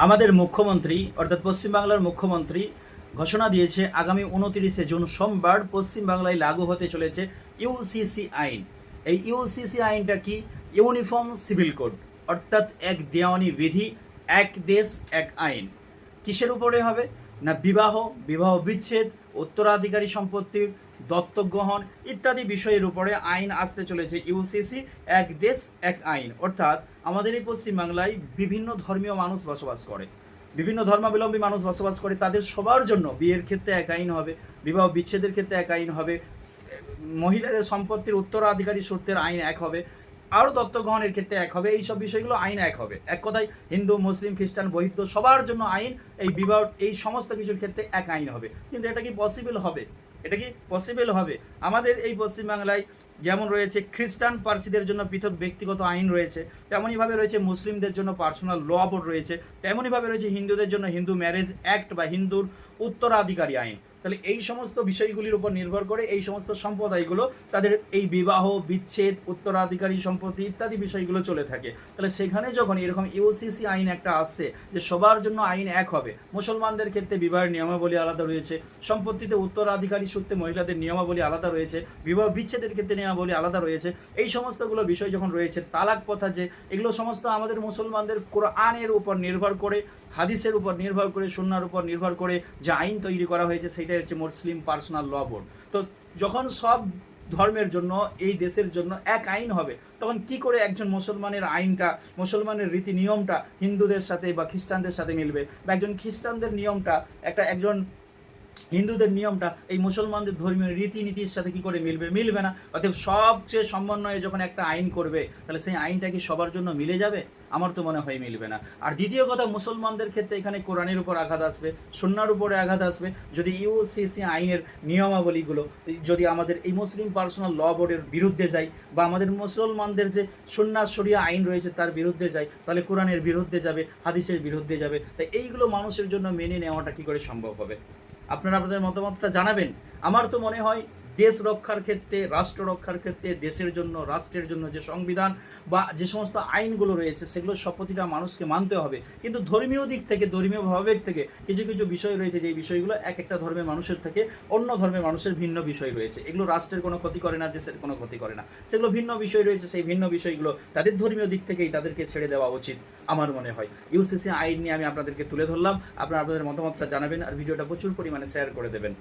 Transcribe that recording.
আমাদের মুখ্যমন্ত্রী অর্থাৎ পশ্চিমবাংলার মুখ্যমন্ত্রী ঘোষণা দিয়েছে আগামী 29শে জুন সোমবার পশ্চিমবাংলায় লাগু হতে চলেছে ইউসিসি আইন। এই ইউসিসি আইনটা কি? ইউনিফর্ম সিভিল কোড, অর্থাৎ এক দেওয়ানি বিধি, এক দেশ এক আইন। কিসের উপরে হবে? না বিবাহ, বিবাহ বিচ্ছেদ, উত্তরাধিকারী সম্পত্তির দত্তক গ্রহণ ইত্যাদি বিষয়ের উপরে আইন আসতে চলেছে ইউসিসি, এক দেশ এক আইন। অর্থাৎ আমাদের এই পশ্চিমবাংলায় বিভিন্ন ধর্মীয় মানুষ বসবাস করে, বিভিন্ন ধর্মাবলম্বী মানুষ বসবাস করে, তাদের সবার জন্য বিয়ের ক্ষেত্রে এক আইন হবে, বিবাহ বিচ্ছেদের ক্ষেত্রে এক আইন হবে, মহিলাদের সম্পত্তির উত্তরাধিকারী সূত্রের আইন এক হবে, আরও দত্তক গ্রহণের ক্ষেত্রে এক হবে। এই সব বিষয়গুলো আইন এক হবে। এক কথায় হিন্দু, মুসলিম, খ্রিস্টান, বৌদ্ধ সবার জন্য আইন, এই বিবাহ, এই সমস্ত কিছুর ক্ষেত্রে এক আইন হবে। কিন্তু এটা কি পসিবল হবে? এটা কি পসিবল হবে? আমাদের এই পশ্চিমবাংলায় যেমন রয়েছে খ্রিস্টান পার্সিদের জন্য পৃথক ব্যক্তিগত আইন রয়েছে, তেমনইভাবে রয়েছে মুসলিমদের জন্য পার্সোনাল ল বোর্ড রয়েছে, তেমনইভাবে রয়েছে হিন্দুদের জন্য হিন্দু ম্যারেজ অ্যাক্ট বা হিন্দুর উত্তরাধিকারী আইন। তাহলে এই সমস্ত বিষয়গুলির উপর নির্ভর করে এই সমস্ত সম্প্রদায়গুলো তাদের এই বিবাহ বিচ্ছেদ, উত্তরাধিকারী সম্পত্তি ইত্যাদি বিষয়গুলো চলে থাকে। তাহলে সেখানে যখন এরকম ইউসিসি আইন একটা আসছে যে সবার জন্য আইন এক হবে, মুসলমানদের ক্ষেত্রে বিবাহের নিয়মাবলী আলাদা রয়েছে, সম্পত্তিতে উত্তরাধিকারী সূত্রে মহিলাদের নিয়মাবলী আলাদা রয়েছে, বিবাহ বিচ্ছেদের ক্ষেত্রে নিয়মাবলী আলাদা রয়েছে, এই সমস্তগুলো বিষয় যখন রয়েছে, তালাক প্রথা যে, এগুলো সমস্ত আমাদের মুসলমানদের কোরআনের উপর নির্ভর করে, হাদিসের উপর নির্ভর করে, সুন্নাহর উপর নির্ভর করে যে আইন তৈরি করা হয়েছে সেটাই হচ্ছে মুসলিম পার্সোনাল ল বোর্ড। তো যখন সব ধর্মের জন্য, এই দেশের জন্য এক আইন হবে, তখন কি করে একজন মুসলমানের আইনটা, মুসলমানের রীতি নিয়মটা হিন্দুদের সাথে বা খ্রিস্টানদের সাথে মিলবে, বা একজন খ্রিস্টানদের নিয়মটা একজন হিন্দুদের নিয়মটা এই মুসলমানদের ধর্মীয় রীতিনীতির সাথে কি করে মিলবে? মিলবে না। অতএব সবচেয়ে সমন্বয়ে যখন একটা আইন করবে, তাহলে সেই আইনটা কি সবার জন্য মিলে যাবে? আমার তো মনে হয় মিলবে না। আর দ্বিতীয় কথা, মুসলমানদের ক্ষেত্রে এখানে কোরআনের উপর আঘাত আসবে, সুন্নাহর উপরে আঘাত আসবে। যদি ইউসিসি আইনের নিয়মাবলীগুলো যদি আমাদের এই মুসলিম পার্সোনাল ল বোর্ডের বিরুদ্ধে যায়, বা আমাদের মুসলমানদের যে সুন্নাহ শরিয়া আইন রয়েছে তার বিরুদ্ধে যায়, তাহলে কোরআনের বিরুদ্ধে যাবে, হাদিসের বিরুদ্ধে যাবে। তাই এইগুলো মানুষের জন্য মেনে নেওয়াটা কী করে সম্ভব হবে? আপনারা আপনাদের মতামতটা জানাবেন। আমার তো মনে হয় দেশ রক্ষার ক্ষেত্রে, রাষ্ট্র রক্ষার ক্ষেত্রে, দেশের জন্য, রাষ্ট্রের জন্য যে সংবিধান বা যে সমস্ত আইনগুলো রয়েছে সেগুলো সব প্রতিটা মানুষকে মানতে হবে। কিন্তু ধর্মীয় দিক থেকে, ধর্মীয় ভাবের থেকে কিছু কিছু বিষয় রয়েছে, যেই বিষয়গুলো এক একটা ধর্মের মানুষের থেকে অন্য ধর্মের মানুষের ভিন্ন বিষয় রয়েছে। এগুলো রাষ্ট্রের কোনো ক্ষতি করে না, দেশের কোনো ক্ষতি করে না, সেগুলো ভিন্ন বিষয় রয়েছে। সেই ভিন্ন বিষয়গুলো তাদের ধর্মীয় দিক থেকেই তাদেরকে ছেড়ে দেওয়া উচিত আমার মনে হয়। ইউসিসি আইন নিয়ে আমি আপনাদেরকে তুলে ধরলাম। আপনারা আপনাদের মতামতটা জানাবেন আর ভিডিওটা প্রচুর পরিমাণে শেয়ার করে দেবেন।